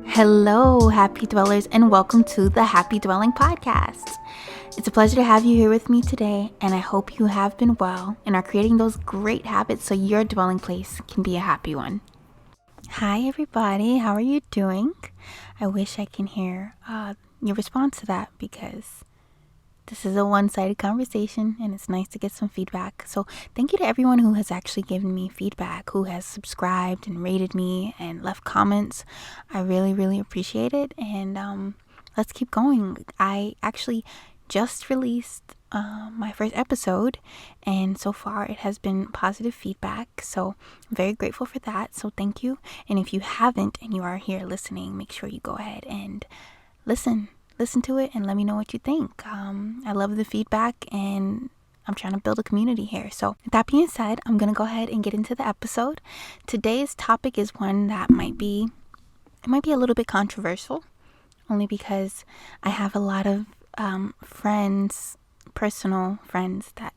Hello, happy dwellers, and welcome to the Happy Dwelling Podcast. It's a pleasure to have you here with me today, and I hope you have been well and are creating those great habits so your dwelling place can be a happy one. Hi, everybody. How are you doing? I wish I can hear your response to that because this is a one-sided conversation and it's nice to get some feedback. So thank you to everyone who has actually given me feedback, who has subscribed and rated me and left comments. I really appreciate it. And let's keep going. I actually just released my first episode, and so far it has been positive feedback. So I'm very grateful for that. So thank you. And if you haven't and you are here listening, make sure you go ahead and listen to it and let me know what you think. I love the feedback and I'm trying to build a community here. So with that being said, I'm going to go ahead and get into the episode. Today's topic is one that might be a little bit controversial, only because I have a lot of personal friends that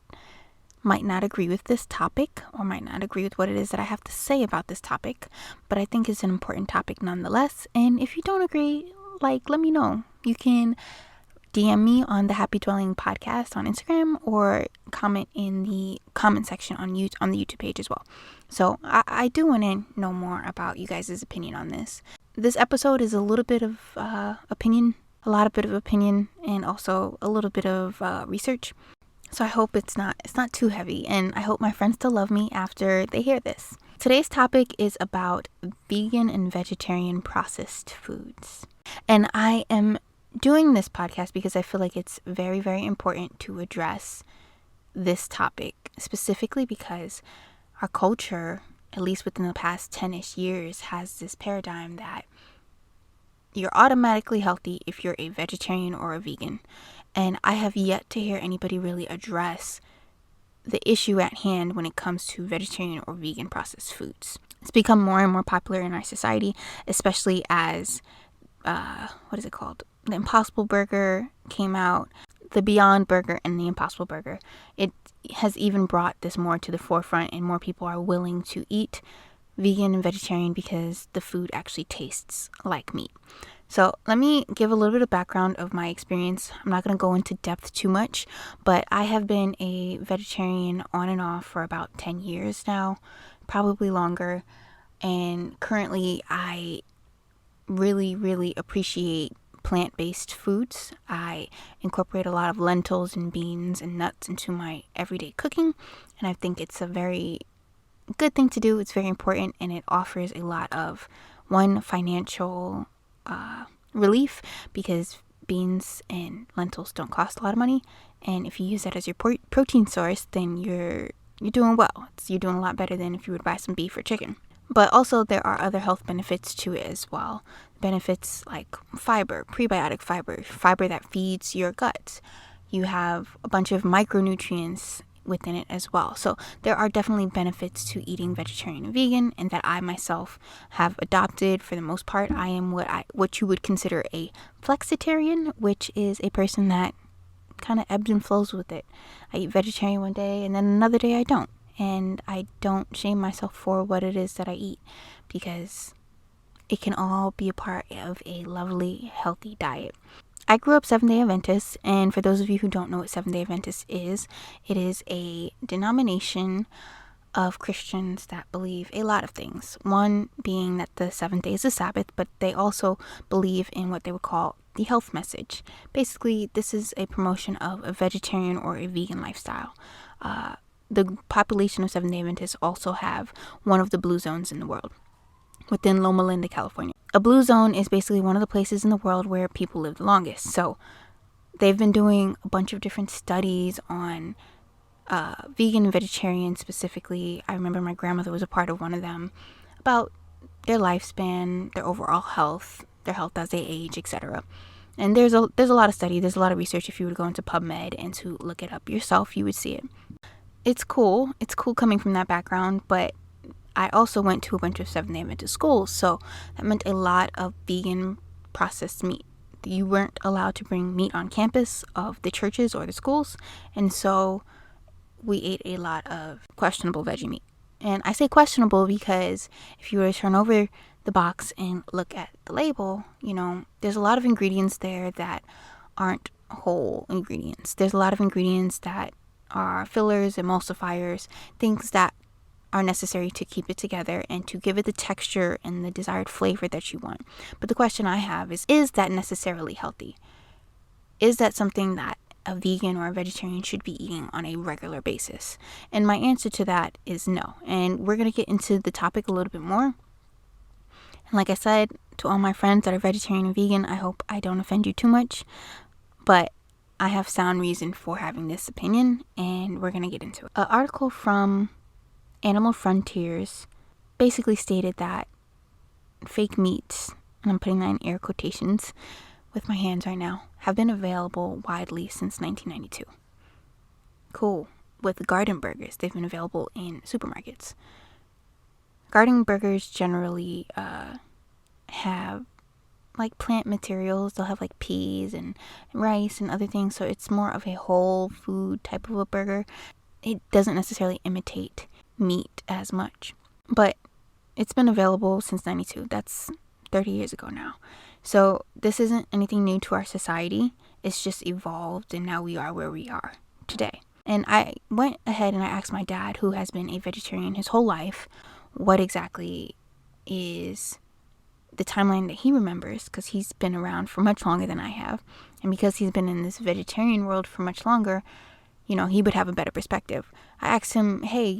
might not agree with this topic or might not agree with what it is that I have to say about this topic, but I think it's an important topic nonetheless. And if you don't agree, let me know. You can DM me on the Happy Dwelling Podcast on Instagram or comment in the comment section on the YouTube page as well. So I do want to know more about you guys' opinion on this. This episode is a little bit of opinion, and also a little bit of research. So I hope it's not too heavy, and I hope my friends still love me after they hear this. Today's topic is about vegan and vegetarian processed foods. And I am doing this podcast because I feel like it's very, very important to address this topic, specifically because our culture, at least within the past 10-ish years, has this paradigm that you're automatically healthy if you're a vegetarian or a vegan. And I have yet to hear anybody really address the issue at hand when it comes to vegetarian or vegan processed foods. It's become more and more popular in our society, especially as the Impossible Burger came out, the Beyond Burger and the Impossible Burger. It has even brought this more to the forefront, and more people are willing to eat vegan and vegetarian because the food actually tastes like meat. So let me give a little bit of background of my experience. I'm not going to go into depth too much, but I have been a vegetarian on and off for about 10 years now, probably longer. And currently I really appreciate plant-based foods. I incorporate a lot of lentils and beans and nuts into my everyday cooking, and I think it's a very good thing to do. It's very important, and it offers a lot of financial relief, because beans and lentils don't cost a lot of money, and if you use that as your protein source, then you're doing well. You're doing a lot better than if you would buy some beef or chicken. But also there are other health benefits to it as well. Benefits like fiber, prebiotic fiber that feeds your gut. You have a bunch of micronutrients within it as well. So there are definitely benefits to eating vegetarian and vegan, and that I myself have adopted for the most part. I am what you would consider a flexitarian, which is a person that kind of ebbs and flows with it. I eat vegetarian one day and then another day I don't. And I don't shame myself for what it is that I eat, because it can all be a part of a lovely, healthy diet. I grew up Seventh-day Adventist, and for those of you who don't know what Seventh-day Adventist is, it is a denomination of Christians that believe a lot of things. One being that the seventh day is a Sabbath, but they also believe in what they would call the health message. Basically, this is a promotion of a vegetarian or a vegan lifestyle. The population of Seventh-day Adventists also have one of the blue zones in the world within Loma Linda, California. A blue zone is basically one of the places in the world where people live the longest. So they've been doing a bunch of different studies on vegan and vegetarian specifically. I remember my grandmother was a part of one of them, about their lifespan, their overall health, their health as they age, etc. And there's a lot of study, there's a lot of research. If you would go into PubMed and to look it up yourself, you would see it. It's cool coming from that background, but I also went to a bunch of Seventh-day Adventist schools, so that meant a lot of vegan processed meat you weren't allowed to bring meat on campus of the churches or the schools, and so we ate a lot of questionable veggie meat. And I say questionable because if you were to turn over the box and look at the label, there's a lot of ingredients there that aren't whole ingredients. There's a lot of ingredients that are fillers, emulsifiers, things that are necessary to keep it together and to give it the texture and the desired flavor that you want. But the question I have is that necessarily healthy? Is that something that a vegan or a vegetarian should be eating on a regular basis? And my answer to that is no. And we're going to get into the topic a little bit more. And like I said, to all my friends that are vegetarian and vegan, I hope I don't offend you too much. But I have sound reason for having this opinion, and we're going to get into it. An article from Animal Frontiers basically stated that fake meats, and I'm putting that in air quotations with my hands right now, have been available widely since 1992. Cool. With garden burgers, they've been available in supermarkets. Garden burgers generally have like plant materials. They'll have like peas and rice and other things, so it's more of a whole food type of a burger. It doesn't necessarily imitate meat as much, but it's been available since 92. That's 30 years ago now. So this isn't anything new to our society. It's just evolved, and now we are where we are today. And I went ahead and I asked my dad, who has been a vegetarian his whole life, what exactly is the timeline that he remembers, because he's been around for much longer than I have. And because he's been in this vegetarian world for much longer, he would have a better perspective. I asked him, hey,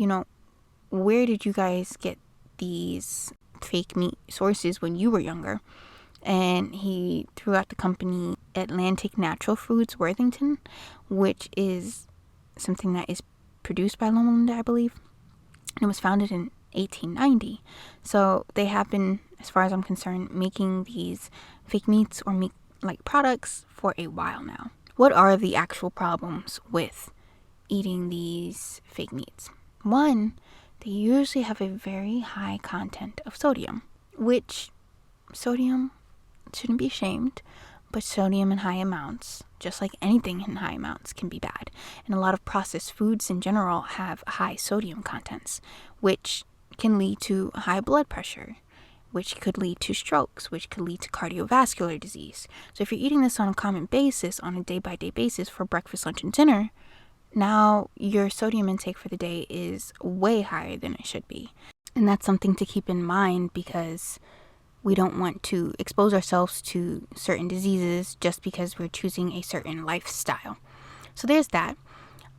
where did you guys get these fake meat sources when you were younger? And he threw out the company Atlantic Natural Foods Worthington, which is something that is produced by Loma Linda, I believe. And it was founded in 1890. So they have been, as far as I'm concerned, making these fake meats or meat-like products for a while now. What are the actual problems with eating these fake meats? One, they usually have a very high content of sodium, which sodium shouldn't be shamed, but sodium in high amounts, just like anything in high amounts, can be bad. And a lot of processed foods in general have high sodium contents, which can lead to high blood pressure, which could lead to strokes, which could lead to cardiovascular disease. So if you're eating this on a common basis, on a day-by-day basis for breakfast, lunch, and dinner, now your sodium intake for the day is way higher than it should be. And that's something to keep in mind, because we don't want to expose ourselves to certain diseases just because we're choosing a certain lifestyle. So there's that.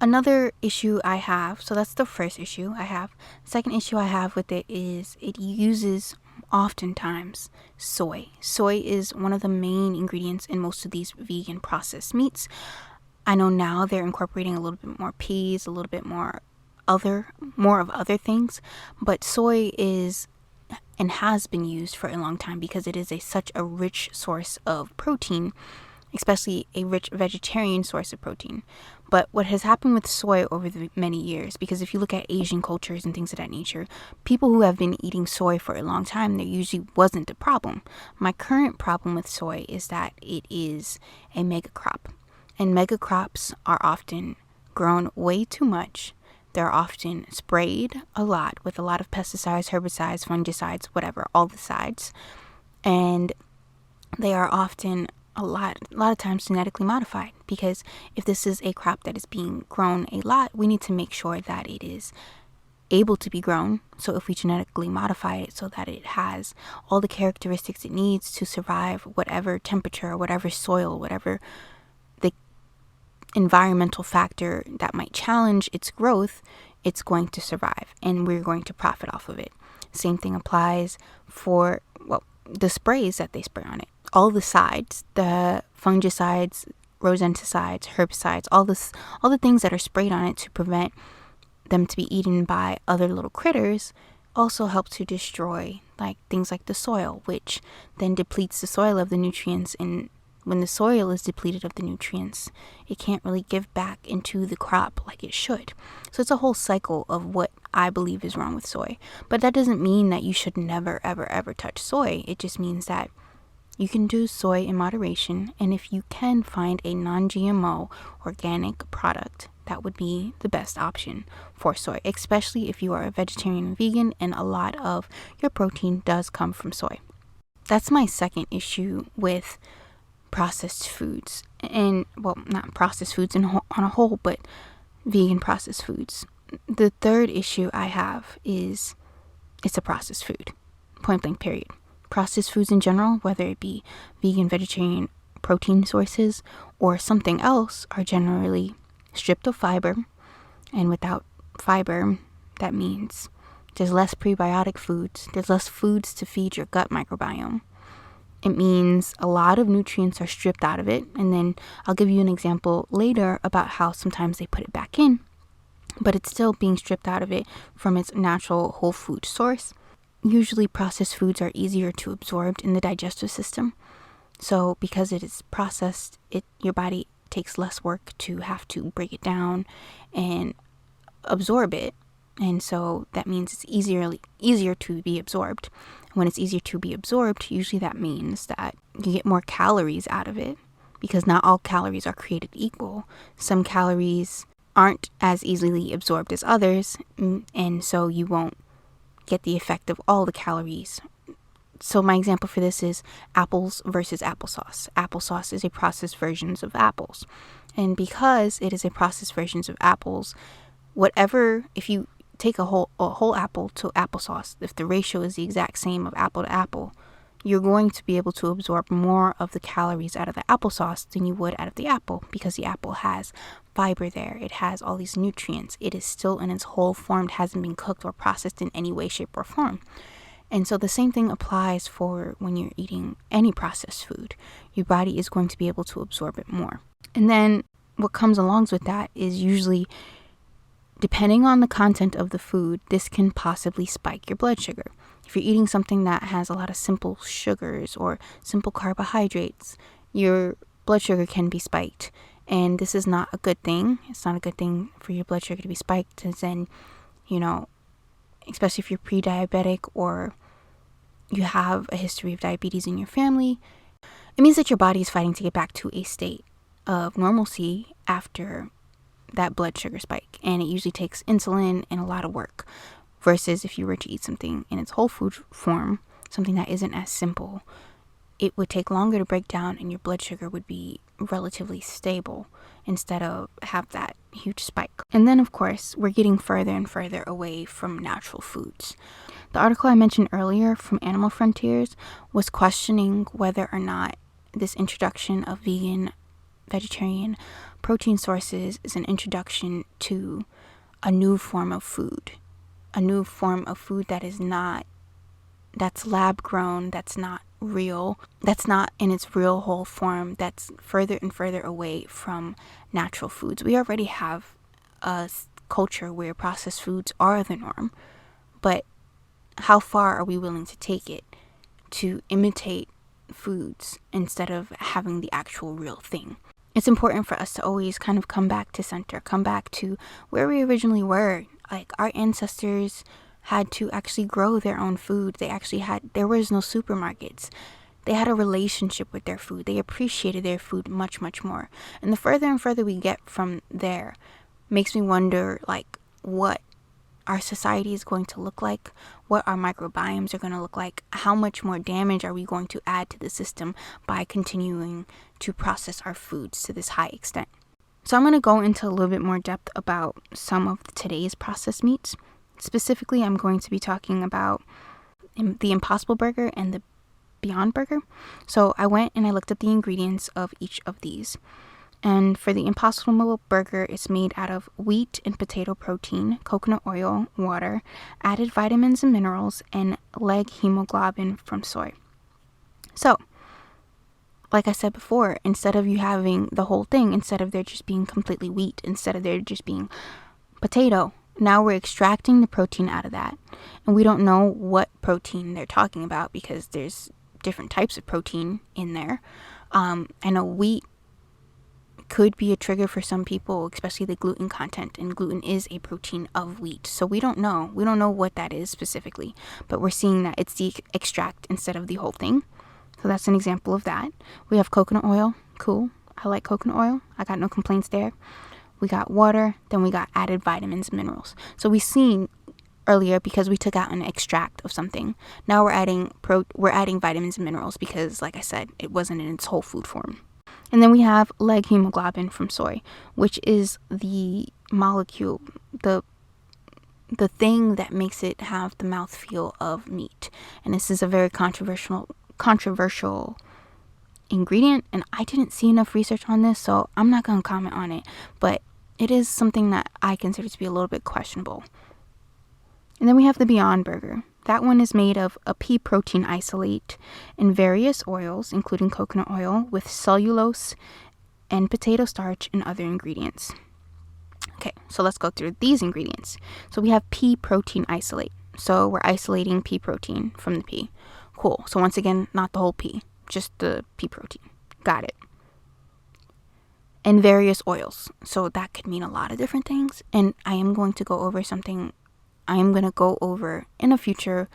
Another issue I have, so that's the first issue I have. Second issue I have with it is it uses oftentimes soy. Soy is one of the main ingredients in most of these vegan processed meats. I know now they're incorporating a little bit more peas, a little bit more of other things, but soy is and has been used for a long time because it is such a rich source of protein, especially a rich vegetarian source of protein. But what has happened with soy over the many years, because if you look at Asian cultures and things of that nature, people who have been eating soy for a long time, there usually wasn't a problem. My current problem with soy is that it is a mega crop. And mega crops are often grown way too much. They're often sprayed a lot with a lot of pesticides, herbicides, fungicides, whatever, all the sides. And they are often a lot of times genetically modified, because if this is a crop that is being grown a lot, we need to make sure that it is able to be grown. So if we genetically modify it so that it has all the characteristics it needs to survive whatever temperature, whatever soil, whatever the environmental factor that might challenge its growth, it's going to survive and we're going to profit off of it. Same thing applies for, the sprays that they spray on it. All the sides, the fungicides, rodenticides, herbicides, all the things that are sprayed on it to prevent them to be eaten by other little critters also help to destroy things like the soil, which then depletes the soil of the nutrients. And when the soil is depleted of the nutrients, it can't really give back into the crop like it should. So it's a whole cycle of what I believe is wrong with soy. But that doesn't mean that you should never, ever, ever touch soy. It just means that You can do soy in moderation, and if you can find a non-GMO organic product, that would be the best option for soy, especially if you are a vegetarian and vegan and a lot of your protein does come from soy. That's my second issue with processed foods, and well, not processed foods on a whole, but vegan processed foods. The third issue I have is it's a processed food, point blank period. Processed foods in general, whether it be vegan, vegetarian protein sources or something else, are generally stripped of fiber, and without fiber, that means there's less prebiotic foods, there's less foods to feed your gut microbiome. It means a lot of nutrients are stripped out of it, and then I'll give you an example later about how sometimes they put it back in, but it's still being stripped out of it from its natural whole food source. Usually processed foods are easier to absorb in the digestive system, so because it is processed, your body takes less work to have to break it down and absorb it, and so that means it's easier to be absorbed. When it's easier to be absorbed, usually that means that you get more calories out of it, because not all calories are created equal. Some calories aren't as easily absorbed as others, and so you won't get the effect of all the calories. So my example for this is apples versus applesauce. Applesauce is a processed version of apples, and because it is a processed version of apples, if you take a whole apple to applesauce, if the ratio is the exact same of apple to apple, you're going to be able to absorb more of the calories out of the applesauce than you would out of the apple, because the apple has fiber there. It has all these nutrients. It is still in its whole form. It hasn't been cooked or processed in any way, shape, or form. And so the same thing applies for when you're eating any processed food. Your body is going to be able to absorb it more. And then what comes along with that is usually, depending on the content of the food, this can possibly spike your blood sugar. If you're eating something that has a lot of simple sugars or simple carbohydrates, your blood sugar can be spiked. And this is not a good thing. It's not a good thing for your blood sugar to be spiked, as in, especially if you're pre-diabetic or you have a history of diabetes in your family. It means that your body is fighting to get back to a state of normalcy after that blood sugar spike, and it usually takes insulin and a lot of work, versus if you were to eat something in its whole food form, something that isn't as simple, it would take longer to break down and your blood sugar would be relatively stable instead of have that huge spike. And then of course we're getting further and further away from natural foods. The article I mentioned earlier from Animal Frontiers was questioning whether or not this introduction of vegan, vegetarian protein sources is an introduction to a new form of food. A new form of food that's lab grown, that's not real, that's not in its real whole form, that's further and further away from natural foods. We already have a culture where processed foods are the norm, but how far are we willing to take it to imitate foods instead of having the actual real thing? It's important for us to always kind of come back to center, come back to where we originally were. Like, our ancestors had to actually grow their own food. There was no supermarkets. They had a relationship with their food. They appreciated their food much, much more. And the further and further we get from there makes me wonder, what our society is going to look like, what our microbiomes are going to look like, how much more damage are we going to add to the system by continuing to process our foods to this high extent. So I'm going to go into a little bit more depth about some of today's processed meats. Specifically, I'm going to be talking about the Impossible Burger and the Beyond Burger. So I went and I looked up the ingredients of each of these. And for the Impossible Burger, it's made out of wheat and potato protein, coconut oil, water, added vitamins and minerals, and leg hemoglobin from soy. So, like I said before, instead of you having the whole thing, instead of there just being completely wheat, instead of there just being potato, now we're extracting the protein out of that. And we don't know what protein they're talking about because there's different types of protein in there. I know wheat could be a trigger for some people, especially the gluten content, and gluten is a protein of wheat. So we don't know what that is specifically, but we're seeing that it's the extract instead of the whole thing. So that's an example of that. We have coconut oil. Cool. I like coconut oil. I got no complaints there. We got water. Then we got added vitamins and minerals. So we seen earlier because we took out an extract of something. Now we're adding vitamins and minerals because, like I said, it wasn't in its whole food form. And then we have leg hemoglobin from soy, which is the molecule, the thing that makes it have the mouthfeel of meat. And this is a very controversial ingredient, and I didn't see enough research on this, so I'm not going to comment on it, but it is something that I consider to be a little bit questionable. And then we have the Beyond Burger. That one is made of a pea protein isolate and various oils, including coconut oil, with cellulose and potato starch and other ingredients. Okay, so let's go through these ingredients. So we have pea protein isolate. So we're isolating pea protein from the pea. Cool. So once again, not the whole pea, just the pea protein. Got it. And various oils. So that could mean a lot of different things. And I am going to go over something I am going to go over in a future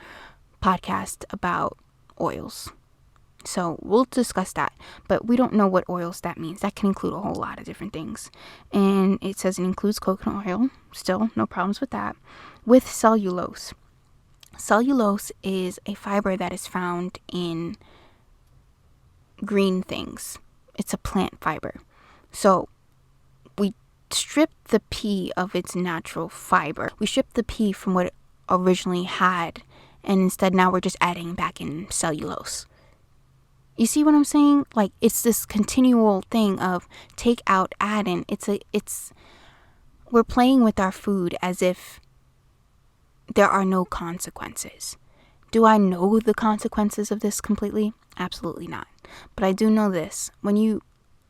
podcast about oils. So we'll discuss that, but we don't know what oils that means. That can include a whole lot of different things. And it says it includes coconut oil. Still, no problems with that. With cellulose. Cellulose is a fiber that is found in green things. It's a plant fiber. So we strip the pea of its natural fiber. We strip the pea from what it originally had, and instead now we're just adding back in cellulose. You see what I'm saying? Like, it's this continual thing of take out, add in. We're playing with our food as if there are no consequences. Do I know the consequences of this completely? Absolutely not. But I do know this. When you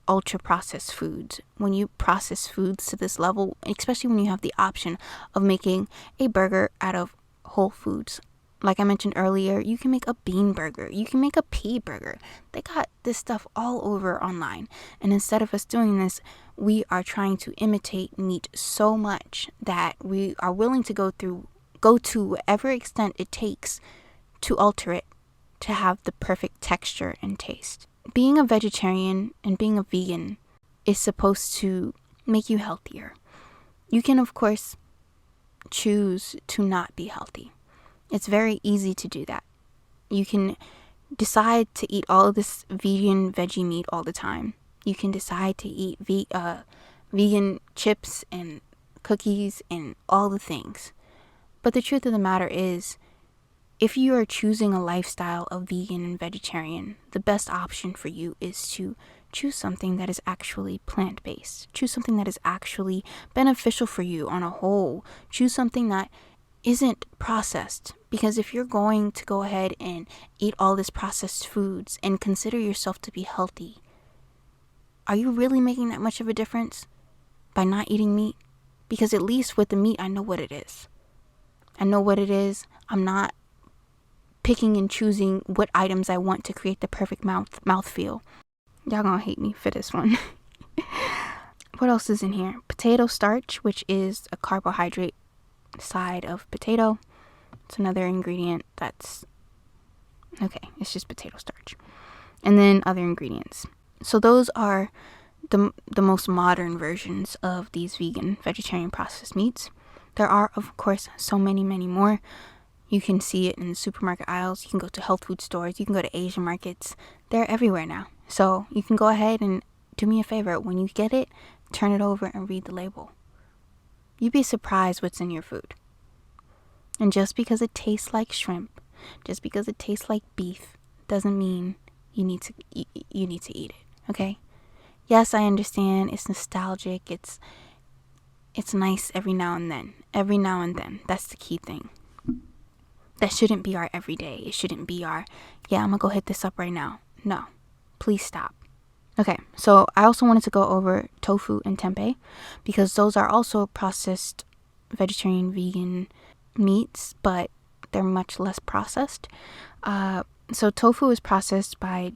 ultra process foods, when you process foods to this level, especially when you have the option of making a burger out of whole foods, like I mentioned earlier, you can make a bean burger, you can make a pea burger. They got this stuff all over online, and instead of us doing this, we are trying to imitate meat so much that we are willing to go to whatever extent it takes to alter it to have the perfect texture and taste. Being a vegetarian and being a vegan is supposed to make you healthier. You can, of course, choose to not be healthy. It's very easy to do that. You can decide to eat all of this vegan veggie meat all the time. You can decide to eat vegan chips and cookies and all the things. But the truth of the matter is, if you are choosing a lifestyle of vegan and vegetarian, the best option for you is to choose something that is actually plant-based. Choose something that is actually beneficial for you on a whole. Choose something that isn't processed. Because if you're going to go ahead and eat all this processed foods and consider yourself to be healthy, are you really making that much of a difference by not eating meat? Because at least with the meat, I know what it is. I know what it is. I'm not picking and choosing what items I want to create the perfect mouthfeel. Y'all gonna hate me for this one. What else is in here? Potato starch, which is a carbohydrate side of potato. It's another ingredient that's okay. It's just potato starch. And then other ingredients. So those are the most modern versions of these vegan, vegetarian processed meats. There are, of course, so many more. You can see it in the supermarket aisles. You can go to health food stores. You can go to Asian markets. They're everywhere now. So you can go ahead and do me a favor. When you get it, turn it over and read the label. You'd be surprised what's in your food. And just because it tastes like shrimp, just because it tastes like beef, doesn't mean you need to eat it. Okay? Yes, I understand. It's nostalgic. It's nice every now and then. Every now and then. That's the key thing. That shouldn't be our everyday. It shouldn't be our, yeah, I'm going to go hit this up right now. No. Please stop. Okay, so I also wanted to go over tofu and tempeh because those are also processed vegetarian, vegan meats, but they're much less processed. So tofu is processed by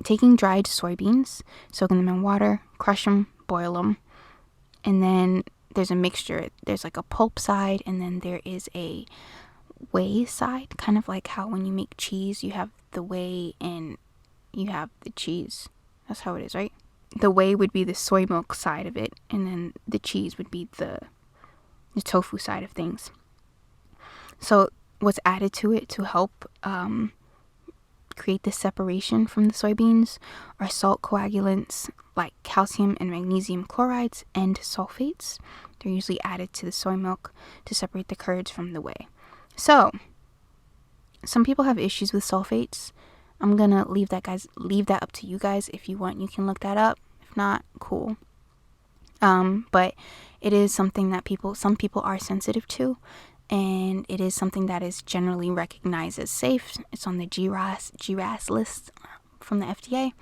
taking dried soybeans, soaking them in water, crush them, boil them, and then there's a mixture. There's like a pulp side, and then there is a whey side, kind of like how when you make cheese, you have the whey and you have the cheese. That's how it is, right? The whey would be the soy milk side of it, and then the cheese would be the tofu side of things. So what's added to it to help create this separation from the soybeans are salt coagulants like calcium and magnesium chlorides and sulfates. They're usually added to the soy milk to separate the curds from the whey. So some people have issues with sulfates. I'm gonna leave that up to you guys. If you want, you can look that up. If not, cool. But it is something that some people are sensitive to, and it is something that is generally recognized as safe. It's on the GRAS list from the FDA.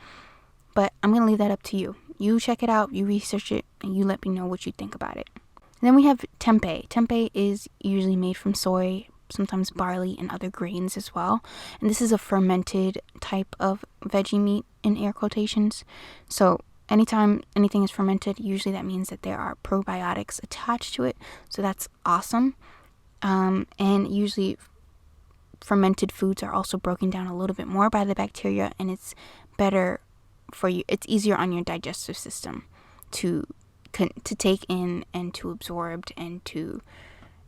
But I'm going to leave that up to you. You check it out, you research it, and you let me know what you think about it. And then we have tempeh. Tempeh is usually made from soy, sometimes barley, and other grains as well. And this is a fermented type of veggie meat, in air quotations. So anytime anything is fermented, usually that means that there are probiotics attached to it. So that's awesome. And usually fermented foods are also broken down a little bit more by the bacteria, and it's better for you. It's easier on your digestive system to take in and to absorb, and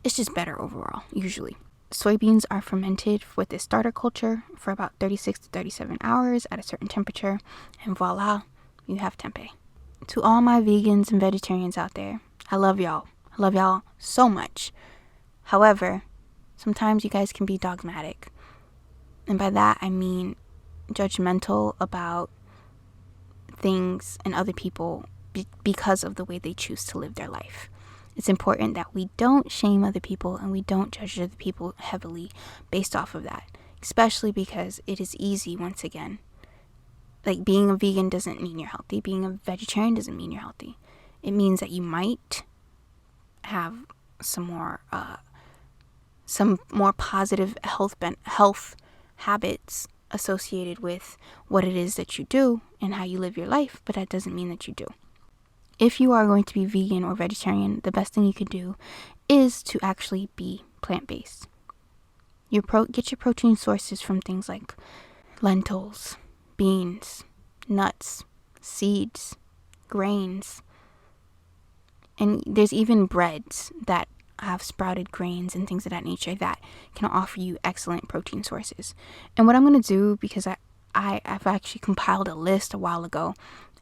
it's just better overall, usually. Soybeans are fermented with the starter culture for about 36 to 37 hours at a certain temperature, and voila, you have tempeh. To all my vegans and vegetarians out there, I love y'all. I love y'all so much. However, sometimes you guys can be dogmatic. And by that, I mean judgmental about things and other people because of the way they choose to live their life. It's important that we don't shame other people and we don't judge other people heavily based off of that. Especially because it is easy, once again. Like, being a vegan doesn't mean you're healthy. Being a vegetarian doesn't mean you're healthy. It means that you might have some more positive health habits associated with what it is that you do and how you live your life, but that doesn't mean that you do. If you are going to be vegan or vegetarian, the best thing you can do is to actually be plant-based. Get your protein sources from things like lentils, beans, nuts, seeds, grains, and there's even breads that have sprouted grains and things of that nature that can offer you excellent protein sources. And what I'm going to do, because I've actually compiled a list a while ago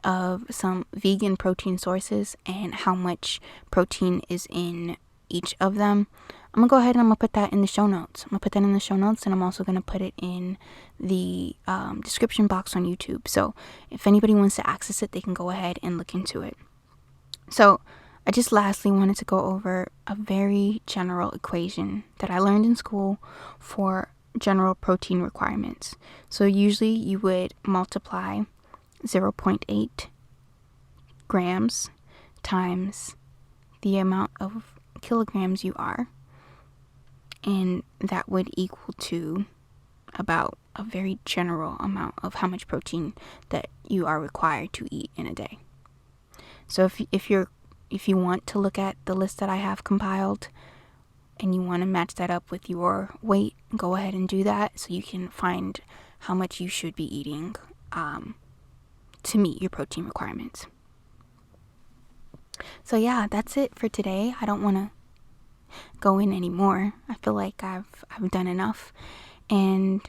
of some vegan protein sources and how much protein is in each of them. I'm going to go ahead and I'm going to put that in the show notes. And I'm also going to put it in the description box on YouTube. So if anybody wants to access it, they can go ahead and look into it. So I just lastly wanted to go over a very general equation that I learned in school for general protein requirements. So usually you would multiply 0.8 grams times the amount of kilograms you are, and that would equal to about a very general amount of how much protein that you are required to eat in a day. So if you want to look at the list that I have compiled and you want to match that up with your weight, go ahead and do that so you can find how much you should be eating to meet your protein requirements. So yeah, that's it for today. I don't want to go in anymore. I feel like I've done enough. And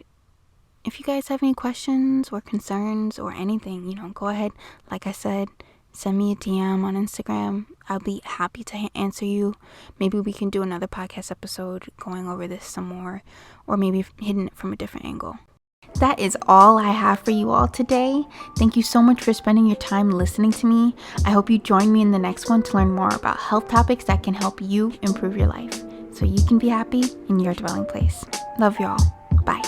if you guys have any questions or concerns or anything, go ahead. Like I said, send me a DM on Instagram. I'll be happy to answer you. Maybe we can do another podcast episode going over this some more, or maybe hitting it from a different angle. That is all I have for you all today. Thank you so much for spending your time listening to me. I hope you join me in the next one to learn more about health topics that can help you improve your life so you can be happy in your dwelling place. Love y'all. Bye.